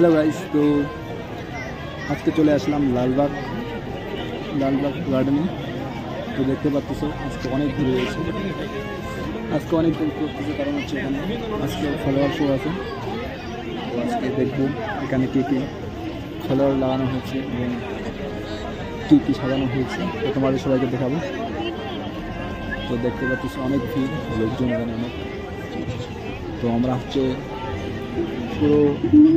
Hello guys, तो आज के चले आसलाम लालबाग गार्डने। तो देखते पाচ্ছ आज के अनेक ভিড় হয়েছে। আজকে অনেক ভিড় করতেছে, কারণ হচ্ছে এখানে আজকে ফলোয়ার শো আছে। তো আজকে দেখবো এখানে কী কী ফলোয়ার লাগানো হয়েছে এবং কী কী সাজানো হয়েছে, তো তোমাদের সবাইকে দেখাবো। তো দেখতে পাচ্ছ অনেক ভিড়, লোকজন এখানে অনেক। তো আমরা হচ্ছে পুরো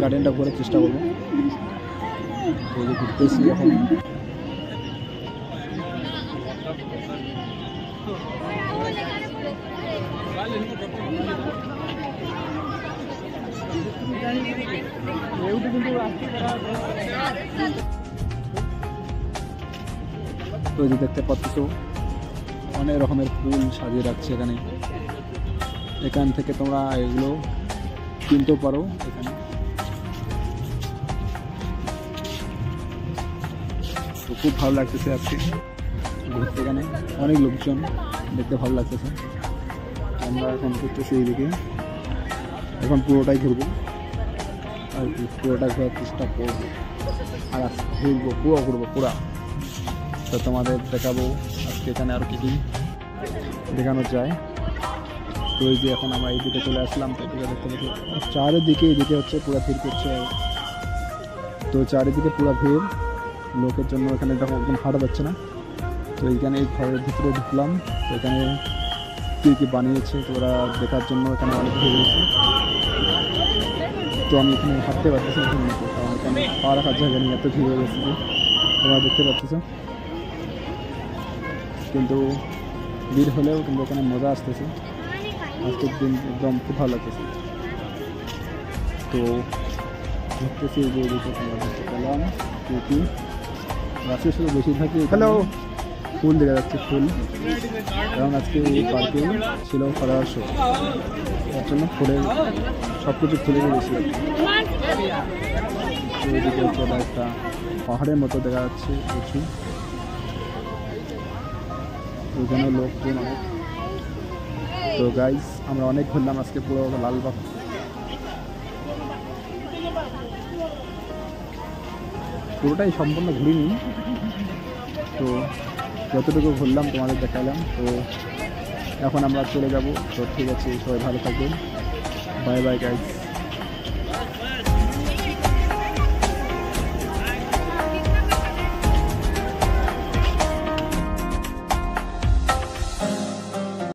গার্ডেনটা ঘোরার চেষ্টা করবো। তো ঘুরতেছি এখন। তো যে দেখতে পাচ্ছ অনেক রকমের ফুল সাজিয়ে রাখছে এখানে। এখান থেকে তোমরা এগুলো কিনতেও পারো এখানে। তো খুব ভালো লাগতেছে আজকে ঘুরতে, এখানে অনেক লোকজন, দেখতে ভালো লাগতেছে। আমরা এখন ঘুরতেছি এইদিকে, এখন পুরোটাই ঘুরবো আর কি, পুরোটা ঘোরার চেষ্টা করবো আর ঘুরবো, পুরো ঘুরবো পুরা। তো তোমাদের দেখাবো আজকে এখানে আর কি কী দেখানো যায়। তো এই যে এখন আমরা এইদিকে চলে আসলাম, তো এদিকে দেখতে পাচ্ছি চারিদিকে, এইদিকে হচ্ছে পুরো ভিড় করছে। তো চারিদিকে পুরো ভিড় লোকের জন্য, এখানে দেখো একদম হাঁটা যাচ্ছে না। তো এইখানে এই ঘরের ভিতরে ঢুকলাম, তো এখানে কী কী বানিয়েছে তো ওরা দেখার জন্য এখানে অনেক ভিড় হয়েছে। তো আমি এখানে হাঁটতে পারতেছি না, কারণ এখানে পা রাখার জায়গা নিয়ে এত ভিড় হয়ে গেছে যে তোমরা দেখতে পাচ্ছ। কিন্তু ভিড় হলেও কিন্তু এখানে মজা আসতেছে, আজকের দিন একদম খুব ভালো লাগতেছে। তো দেখতেছি যে এদিকে তোমরা দেখতে পেলাম কি গাছের শুধু বেশিরভাগই হ্যালো ফুল দেখা যাচ্ছে, ফুল। কারণ আজকে এই পার্কে ছিল ফলোয়ার শো, তার জন্য ফুলের সব কিছু ফুলেরই বেশি লাগছে। তো এদিকে হচ্ছে একটা পাহাড়ের মতো দেখা যাচ্ছে কিছু, ওখানে লোকজন অনেক। তো গাইস আমরা অনেক ঘুরলাম আজকে পুরো লালবাগ। পুরোটাই সম্পূর্ণ ঘুরিনি, তো যতটুকু ঘুরলাম তোমাদের দেখালাম। তো এখন আমরা চলে যাব। তো ঠিক আছে, সবাই ভালো থাকবেন, বাই বাই গাইস।